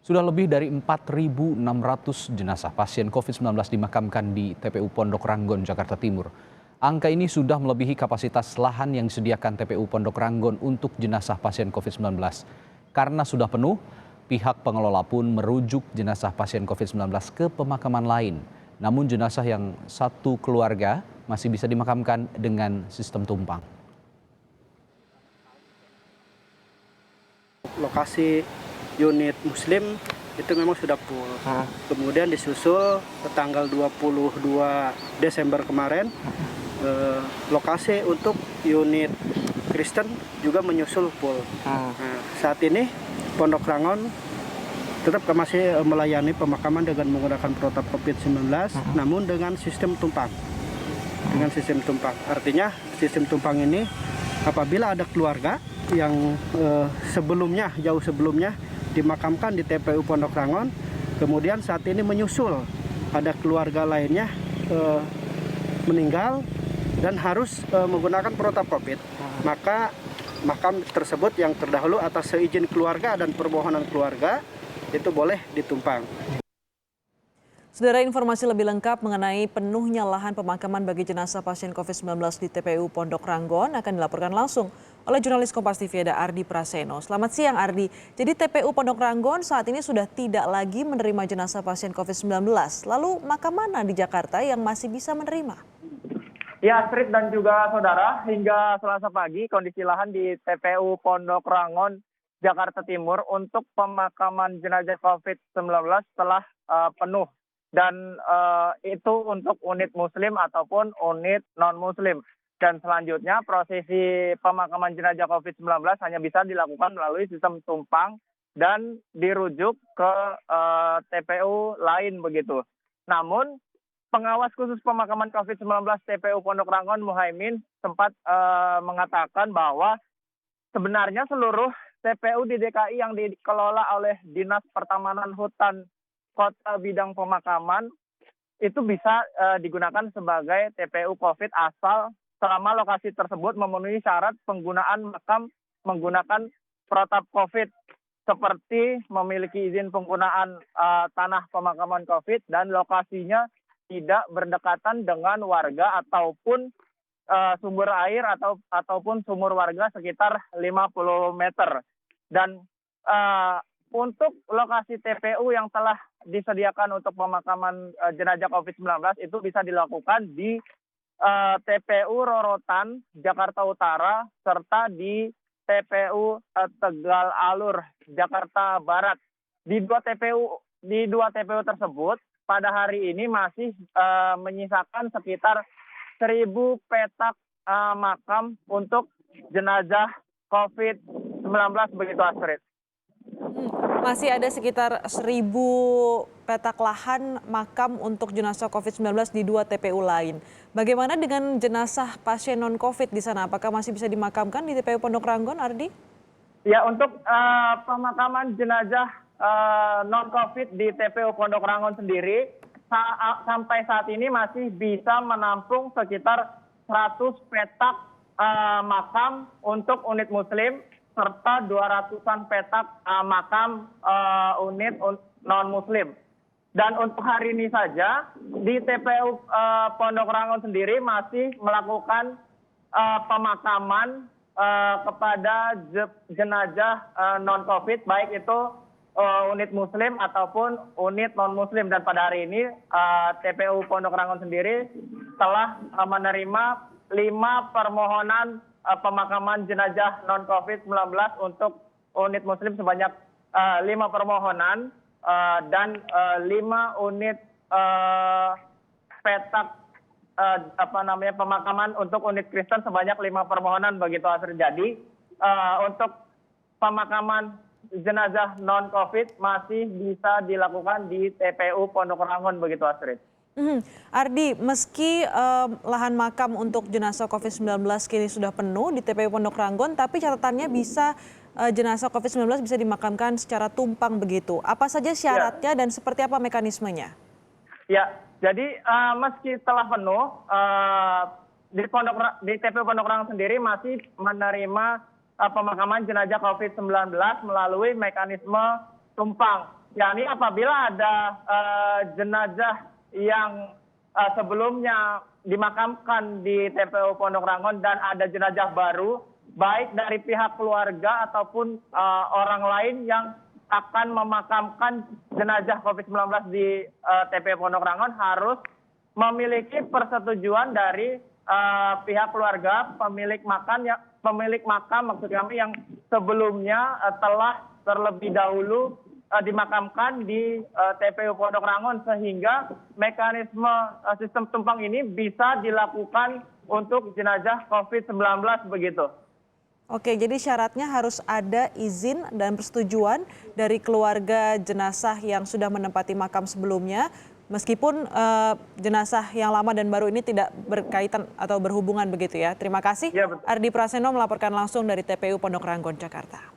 Sudah lebih dari 4.600 jenazah pasien COVID-19 dimakamkan di TPU Pondok Ranggon, Jakarta Timur. Angka ini sudah melebihi kapasitas lahan yang disediakan TPU Pondok Ranggon untuk jenazah pasien COVID-19. Karena sudah penuh, pihak pengelola pun merujuk jenazah pasien COVID-19 ke pemakaman lain. Namun jenazah yang satu keluarga masih bisa dimakamkan dengan sistem tumpang. Lokasi unit Muslim itu memang sudah full. Kemudian disusul ke tanggal 22 Desember kemarin, lokasi untuk unit Kristen juga menyusul full. Nah, saat ini Pondok Rangon tetap masih melayani pemakaman dengan menggunakan protokol COVID-19, namun dengan sistem tumpang. Dengan sistem tumpang. Artinya sistem tumpang ini apabila ada keluarga yang jauh sebelumnya dimakamkan di TPU Pondok Rangon, kemudian saat ini menyusul ada keluarga lainnya meninggal dan harus menggunakan protokol COVID, maka makam tersebut yang terdahulu atas seizin keluarga dan permohonan keluarga itu boleh ditumpang. Saudara, informasi lebih lengkap mengenai penuhnya lahan pemakaman bagi jenazah pasien COVID-19 di TPU Pondok Ranggon akan dilaporkan langsung oleh jurnalis Kompas TV ada Ardi Praseno. Selamat siang Ardi. Jadi TPU Pondok Ranggon saat ini sudah tidak lagi menerima jenazah pasien COVID-19. Lalu makam mana di Jakarta yang masih bisa menerima? Ya, Astrid dan juga saudara, hingga Selasa pagi kondisi lahan di TPU Pondok Rangon, Jakarta Timur untuk pemakaman jenazah COVID-19 telah penuh. Dan itu untuk unit muslim ataupun unit non-muslim. Dan selanjutnya prosesi pemakaman jenazah COVID-19 hanya bisa dilakukan melalui sistem tumpang dan dirujuk ke TPU lain begitu. Namun pengawas khusus pemakaman COVID-19 TPU Pondok Rangon Muhaimin sempat mengatakan bahwa sebenarnya seluruh TPU di DKI yang dikelola oleh Dinas Pertamanan Hutan Kota Bidang Pemakaman itu bisa digunakan sebagai TPU COVID asal selama lokasi tersebut memenuhi syarat penggunaan makam menggunakan protap COVID seperti memiliki izin penggunaan tanah pemakaman COVID dan lokasinya tidak berdekatan dengan warga ataupun sumber air ataupun sumur warga sekitar 50 meter. Dan untuk lokasi TPU yang telah disediakan untuk pemakaman jenazah COVID-19 itu bisa dilakukan di TPU Rorotan, Jakarta Utara, serta di TPU Tegal Alur, Jakarta Barat. Di dua TPU tersebut pada hari ini masih menyisakan sekitar 1.000 petak makam untuk jenazah COVID-19 begitu, Astrid. Masih ada sekitar 1.000 petak lahan makam untuk jenazah COVID-19 di dua TPU lain. Bagaimana dengan jenazah pasien non-COVID di sana? Apakah masih bisa dimakamkan di TPU Pondok Ranggon, Ardi? Ya, untuk pemakaman jenazah non-COVID di TPU Pondok Ranggon sendiri, sampai saat ini masih bisa menampung sekitar 100 petak makam untuk unit muslim, serta 200-an petak makam unit non-muslim. Dan untuk hari ini saja, di TPU Pondok Rangon sendiri masih melakukan pemakaman kepada jenazah non-COVID, baik itu unit muslim ataupun unit non-muslim. Dan pada hari ini TPU Pondok Rangon sendiri telah menerima 5 permohonan pemakaman jenazah non-COVID-19 untuk unit muslim sebanyak 5 permohonan dan 5 unit petak pemakaman untuk unit Kristen sebanyak 5 permohonan begitu, Astrid. Jadi untuk pemakaman jenazah non-COVID masih bisa dilakukan di TPU Pondok Rangon begitu, Astrid. Ardi, meski lahan makam untuk jenazah COVID-19 kini sudah penuh di TPU Pondok Ranggon, tapi catatannya bisa jenazah COVID-19 bisa dimakamkan secara tumpang begitu. Apa saja syaratnya dan seperti apa mekanismenya? Ya, jadi meski telah penuh, di TPU Pondok Rangon sendiri masih menerima pemakaman jenazah COVID-19 melalui mekanisme tumpang. yakni apabila ada jenazah yang sebelumnya dimakamkan di TPU Pondok Rangon dan ada jenazah baru, baik dari pihak keluarga ataupun orang lain yang akan memakamkan jenazah COVID-19 di TPU Pondok Rangon harus memiliki persetujuan dari pihak keluarga pemilik makam maksud kami yang sebelumnya telah terlebih dahulu dimakamkan di TPU Pondok Rangon, sehingga mekanisme sistem tumpang ini bisa dilakukan untuk jenazah COVID-19 begitu. Oke, jadi syaratnya harus ada izin dan persetujuan dari keluarga jenazah yang sudah menempati makam sebelumnya, meskipun jenazah yang lama dan baru ini tidak berkaitan atau berhubungan begitu ya. Terima kasih. Ya, betul. Ardi Praseno melaporkan langsung dari TPU Pondok Rangon, Jakarta.